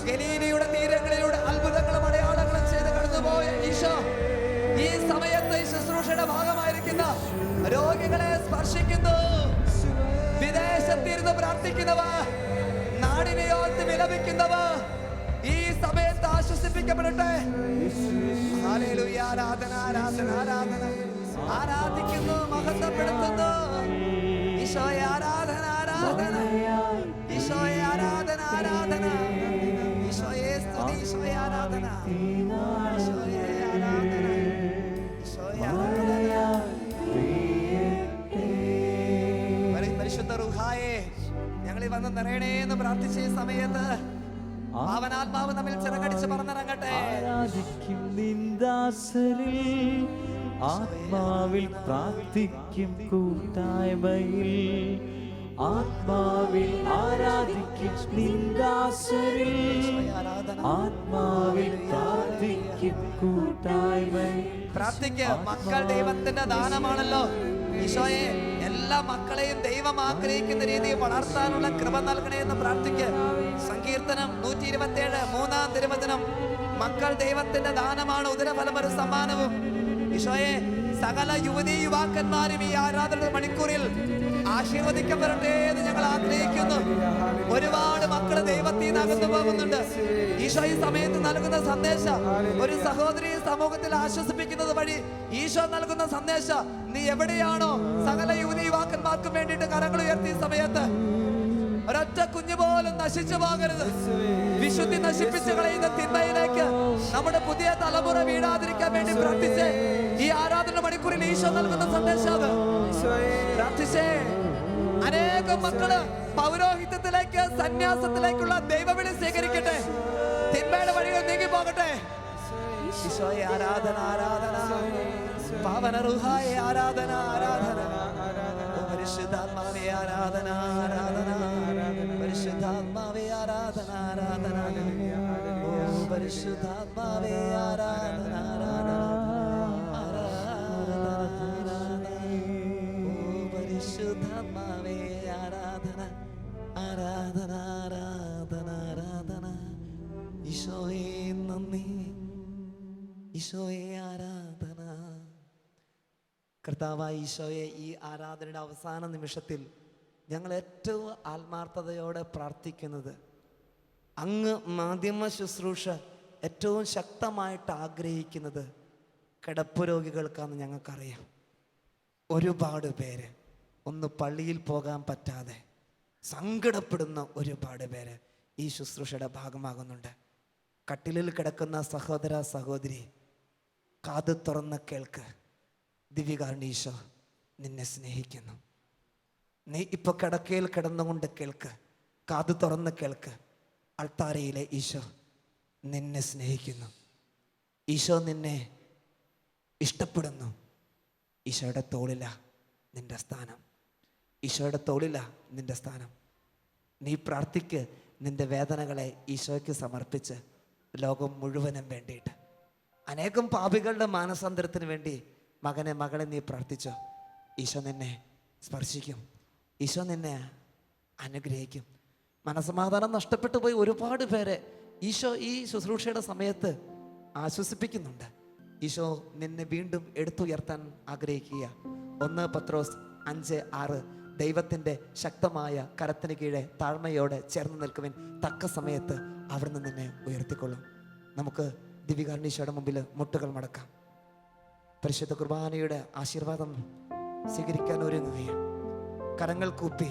ഗലീലയുടെ തീരങ്ങളിലൂടെ അത്ഭുതങ്ങളും അടയാളങ്ങളും ചെയ്ത് കടന്നുപോയ ഈശോ ഈ സമയത്ത് ഈ ശുശ്രൂഷയുടെ ഭാഗമായിരിക്കുന്ന രോഗികളെ സ്പർശിക്കുന്നു. വിദേശത്തിരുന്ന് പ്രാർത്ഥിക്കുന്നവർ, നാടിനെ ഓർത്ത് വിലപിക്കുന്നവർ ഈ സമയത്ത് ആശ്വസിപ്പിക്കപ്പെടട്ടെ. ഹല്ലേലൂയ. ആരാധന, ആരാധന, ആരാധന. ആരാധിക്കുന്നു, മഹത്വപ്പെടുത്തുന്നു. ഈശോയെ ആരാധന, ആരാധന. ഈശോയെ ആരാധന, ആരാധന. ഈശോയെ സ്തുതി, ഈശോയെ ആരാധന. ഈശോയെ ആരാധന, ഈശോയെ ആരാധന. പരിശുദ്ധ റൂഹായേ, ഞങ്ങളിൽ വന്ന് നിറയണേ എന്ന് പ്രാർത്ഥിച്ച ഈ സമയത്ത് പാവനാത്മാവ് നമ്മിൽ ചിറകടിച്ച് പറന്നിറങ്ങട്ടെ. ആരാധിക്കും നിന്ദാസരിൽ, ആത്മാവിൽ പ്രാർത്ഥിക്കും കൂട്ടായ്മയിൽ. ആത്മാവിൽ ആരാധിക്കും നിന്ദാസരിൽ, ആത്മാവിൽ പ്രാർത്ഥിക്കും കൂട്ടായ്മയിൽ. പ്രാർത്ഥിക്ക്. മക്കൾ ദൈവത്തിന്റെ ദാനമാണല്ലോ. ഈശോയെ, എല്ലാ മക്കളെയും ദൈവം ആഗ്രഹിക്കുന്ന രീതിയിൽ വളർത്താനുള്ള കൃപ നൽകണേ എന്ന് പ്രാർത്ഥിക്ക്. സങ്കീർത്തനം 127 3-ാം തിരുവചനം, മക്കൾ ദൈവത്തിന്റെ ദാനമാണ്, ഉദരഫലം ഒരു സമ്മാനവും. ഈശോയെ, സകല യുവതീ യുവാക്കന്മാരും ഈ ആരാധന മണിക്കൂറിൽ ആശീർവദിക്കപ്പെടട്ടെ എന്ന് ഞങ്ങൾ ആഗ്രഹിക്കുന്നു. ഒരുപാട് മക്കള് ദൈവത്തിൽ നിന്ന് അകന്നു പോകുന്നുണ്ട്. ഈശോ ഈ സമയത്ത് നൽകുന്ന സന്ദേശം ഒരു സഹോദരി സമൂഹത്തിൽ ആശ്വസിപ്പിക്കുന്നത് വഴി ഈശോ നൽകുന്ന സന്ദേശം, നീ എവിടെയാണോ സകല യുവതീ യുവാക്കന്മാർക്കും വേണ്ടിയിട്ട് കരങ്ങൾ ഉയർത്തിയ സമയത്ത് ഒരൊറ്റ കുഞ്ഞു പോലും നശിച്ചു പോകരുത്. വിശുദ്ധി നശിപ്പിച്ചു കളയുന്ന തിന്മയിലേക്ക് നമ്മുടെ പുതിയ തലമുറ വീഴാതിരിക്കാൻ വേണ്ടി പ്രാർത്ഥിച്ചേ. ഈ ആരാധന മണിക്കൂറിൽ ഈശോ നൽകുന്ന സന്ദേശം പ്രാർത്ഥിച്ചേ. അനേകം മക്കള് പൗരോഹിത്യത്തിലേക്ക്, സന്യാസത്തിലേക്കുള്ള ദൈവവിളി സ്വീകരിക്കട്ടെ. തിന്മയുടെ വഴികൾ നീങ്ങി പോകട്ടെ. ഈശോയെ ആരാധന, ആരാധന. പാവന റൂഹായെ ആരാധന, ആരാധന. പരിശുദ്ധാത്മാവേ ആരാധന, ആരാധന. പരിശുദ്ധാത്മാവേ ആരാധന, ആരാധന. ഓ പരിശുദ്ധാത്മാവേ ആരാധന, ആരാധന. പരിശുദ്ധാത്മാവേ ആരാധന, ആരാധന, ആരാധന, ആരാധന. ഈശോയെ നന്ദി, ഈശോയെ ആരാധന. കർത്താവായ ഈശോയെ, ഈ ആരാധനയുടെ അവസാന നിമിഷത്തിൽ ഞങ്ങൾ ഏറ്റവും ആത്മാർത്ഥതയോടെ പ്രാർത്ഥിക്കുന്നത്, അങ്ങ് മാധ്യമ ശുശ്രൂഷ ഏറ്റവും ശക്തമായിട്ട് ആഗ്രഹിക്കുന്നത് കിടപ്പ് രോഗികൾക്കാണെന്ന് ഞങ്ങൾക്കറിയാം. ഒരുപാട് പേര് ഒന്ന് പള്ളിയിൽ പോകാൻ പറ്റാതെ സങ്കടപ്പെടുന്ന ഒരുപാട് പേര് ഈ ശുശ്രൂഷയുടെ ഭാഗമാകുന്നുണ്ട്. കട്ടിലിൽ കിടക്കുന്ന സഹോദര സഹോദരി, കാത് തുറന്ന് കേൾക്ക്. ദിവ്യകാരുണ്യ ഈശോ നിന്നെ സ്നേഹിക്കുന്നു. നീ ഇപ്പോൾ കിടക്കയിൽ കിടന്നുകൊണ്ട് കേൾക്ക്, കാത് തുറന്ന് കേൾക്ക്. അൾത്താരയിലെ ഈശോ നിന്നെ സ്നേഹിക്കുന്നു. ഈശോ നിന്നെ ഇഷ്ടപ്പെടുന്നു. ഈശോയുടെ തോളില നിന്റെ സ്ഥാനം, ഈശോയുടെ തോളില നിന്റെ സ്ഥാനം. നീ പ്രാർത്ഥിക്ക്, നിന്റെ വേദനകളെ ഈശോയ്ക്ക് സമർപ്പിച്ച് ലോകം മുഴുവനും വേണ്ടിയിട്ട്. അനേകം പാപികളുടെ മാനസാന്തരത്തിന് വേണ്ടി മകനെ മകളെ നീ പ്രാർത്ഥിച്ചോ. ഈശോ നിന്നെ സ്പർശിക്കും, ഈശോ നിന്നെ അനുഗ്രഹിക്കും. മനസമാധാനം നഷ്ടപ്പെട്ടു പോയി ഒരുപാട് പേരെ ഈശോ ഈ ശുശ്രൂഷയുടെ സമയത്ത് ആശ്വസിപ്പിക്കുന്നുണ്ട്. ഈശോ നിന്നെ വീണ്ടും എടുത്തുയർത്താൻ ആഗ്രഹിക്കുക. 1 പത്രോസ് 5:6 ദൈവത്തിൻ്റെ ശക്തമായ കരത്തിന് കീഴെ താഴ്മയോടെ ചേർന്ന് നിൽക്കുവിൻ, തക്ക സമയത്ത് അവിടുന്ന് നിന്നെ ഉയർത്തിക്കൊള്ളും. നമുക്ക് ദിവ്യകാരുണ്യയുടെ മുമ്പിൽ മുട്ടുകൾ മടക്കാം. പരിശുദ്ധ കുർബാനയുടെ ആശീർവാദം സ്വീകരിക്കാൻ ഒരുങ്ങുകയാണ്. കരങ്ങൾ കൂപ്പി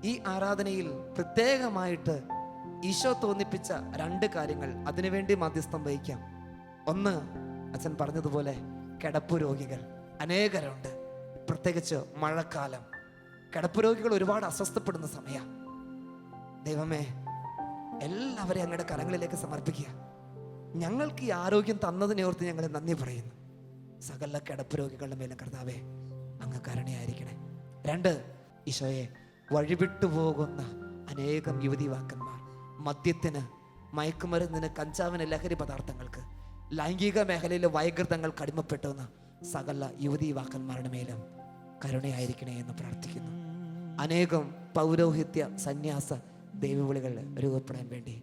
ഈ ആരാധനയിൽ പ്രത്യേകമായിട്ട് ഈശോ തോന്നിപ്പിച്ച 2 കാര്യങ്ങൾ അതിനുവേണ്ടി മധ്യസ്ഥം വഹിക്കാം. ഒന്ന്, അച്ഛൻ പറഞ്ഞതുപോലെ കിടപ്പു രോഗികൾ അനേകരുണ്ട്. പ്രത്യേകിച്ച് മഴക്കാലം കിടപ്പു രോഗികൾ ഒരുപാട് അസ്വസ്ഥപ്പെടുന്ന സമയമാണ്. ദൈവമേ, എല്ലാവരെയും അങ്ങയുടെ കരങ്ങളിലേക്ക് സമർപ്പിക്കുക. ഞങ്ങൾക്ക് ഈ ആരോഗ്യം തന്നതിനെ ഓർത്ത് ഞങ്ങൾ നന്ദി പറയുന്നു. സകല കിടപ്പ് രോഗികളുടെ മേലും കർത്താവേ അങ്ങ് കരുണയായിരിക്കണേ. 2, ഈശോയെ, വഴിവിട്ടു പോകുന്ന അനേകം യുവതിവാക്കന്മാർ മദ്യത്തിന്, മയക്കുമരുന്നിന്, കഞ്ചാവിന്, ലഹരി പദാർത്ഥങ്ങൾക്ക്, ലൈംഗിക മേഖലയിലെ വൈകൃതങ്ങൾക്ക് അടിമപ്പെട്ടുന്ന സകല യുവതിവാക്കന്മാരുടെ മേലും കരുണയായിരിക്കണേ എന്ന് പ്രാർത്ഥിക്കുന്നു. അനേകം പൗരോഹിത്യ സന്യാസ ദൈവവിളികൾ രൂപപ്പെടാൻ വേണ്ടി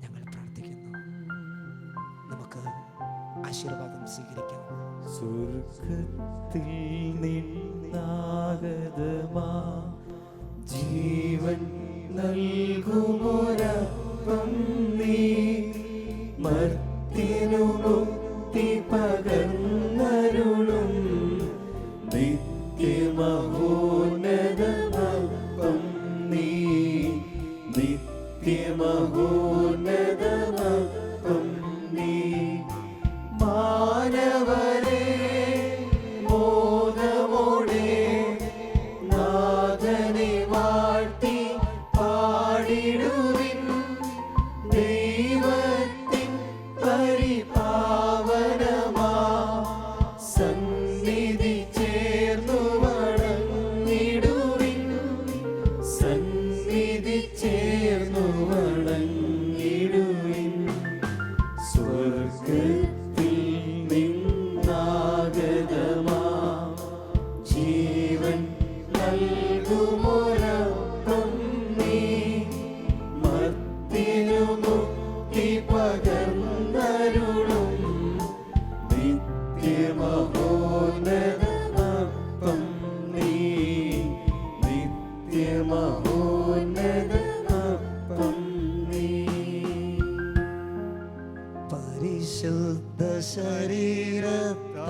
ഞങ്ങൾ പ്രാർത്ഥിക്കുന്നു. നമുക്ക് ആശീർവാദം സ്വീകരിക്കാം. സ്വർഗത്തിൽ നിന്നാഗതമാ ജീവൻ നൽകുമൊരപ്പം നീ, മർത്യനു മുക്തി പകർന്നരുളും നിത്യമഹോന്നതമപ്പം നീ, നിത്യമഹോന്നതമപ്പം നീ. മാനവരെ മോദമോടെ നാഥനെ വാഴ്ത്തി പാടിടുവിൻ, ദൈവത്തിൻ പരിപാവനമാ സന്നിധി ചേർന്നു വണങ്ങിടുവിൻ, സന്നിധി ചേർന്നു വണങ്ങിടുവിൻ. സ്വർഗത്തിൽ നിന്നാഗതമാ ജീവൻ നൽകുമൊരപ്പം നീ, മർത്യനു മുക്തി പകർന്നരുളും നിത്യമഹോന്നതമപ്പം നീ, നിത്യമഹോന്നതമപ്പം നീ. പരിശുദ്ധ ശരീരത്താലും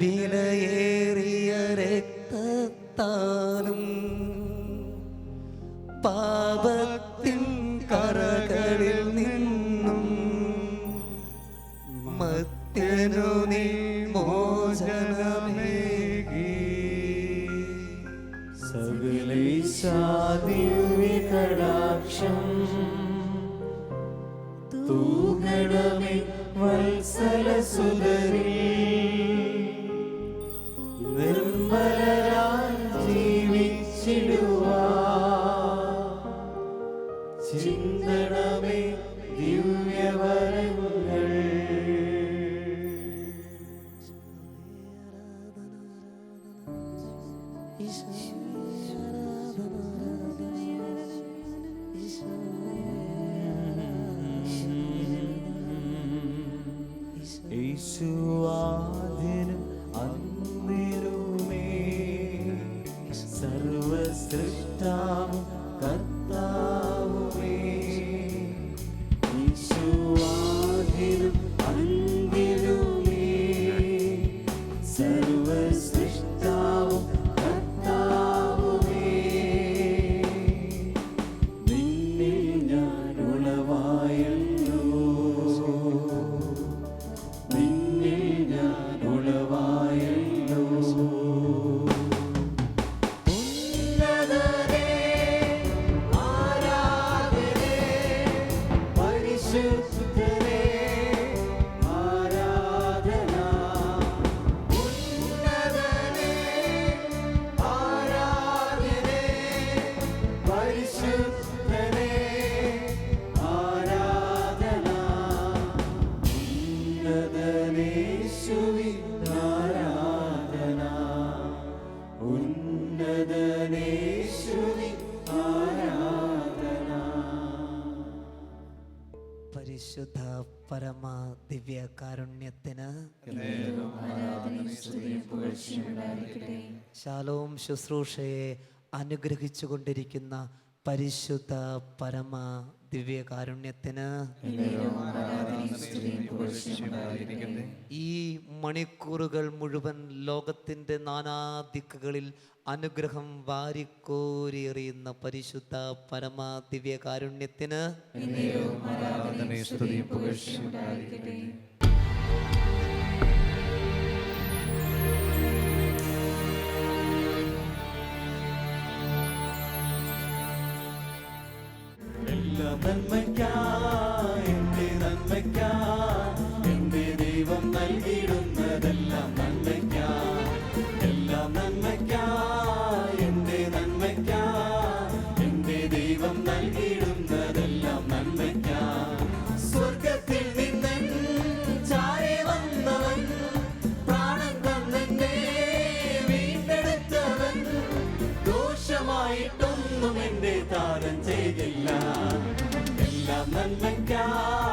വിലയേറിയ രക്തത്താലും പാപത്തിൻ കറകളിൽ നിന്നും മർത്യനു നീ മോചനമേകി. സകലേശാദിവ്യ കടാക്ഷം തൂഗണമേ വത്സലസുതരീ, നിർമ്മലരായി ജീവിച്ചിടുവാൻ ചിന്തണമേ ദിവ്യവരങ്ങൾ. യേശുവാദിനും അന്തിരുമേ സർവസൃഷ്ടാവും കർത്താവുമേ. യേശുവാദിനും അന്തിരുമേ സർവസൃഷ്ടാവും കർത്താവുമേ. നിന്നിൽ ഞാൻ ഉളവായല്ലോ, നിന്നിൽ ഞാൻ ഉളവായല്ലോ. ഉന്നതരേ യേശുവിൻ ആരാധന. പരിശുദ്ധ പരമ ദിവ്യ കാരുണ്യത്തിന് ശാലോം ശുശ്രൂഷയെ അനുഗ്രഹിച്ചു കൊണ്ടിരിക്കുന്ന പരിശുദ്ധ പരമ ദിവ്യ കാരുണ്യത്തിന് ഈ മണിക്കൂറുകൾ മുഴുവൻ ലോകത്തിൻ്റെ നാനാദിക്കുകളിൽ അനുഗ്രഹം വാരിക്കോരിയെറിയുന്ന പരിശുദ്ധ പരമ ദിവ്യ കാരുണ്യത്തിന് എല്ലാം നന്മയ്ക്കായി, എന്റെ നന്മയ്ക്കായി, എന്റെ ദൈവം നൽകിയിടുന്നതെല്ലാം നന്മയ്ക്കായി. എല്ലാം നന്മയ്ക്കായി, എന്റെ നന്മയ്ക്കായി, എന്റെ ദൈവം നൽകിയിടുന്നതെല്ലാം നന്മയ്ക്കായി. സ്വർഗത്തിൽ നിന്നൻ ചാരി വന്നവൻ, പ്രാണൻ തന്നെന്നെ വീണ്ടെടുത്തവൻ, ദോഷമായിട്ടൊന്നും എന്റെ താരം ചെയ്തില്ല. എല്ലാം നന്മയ്ക്കായി,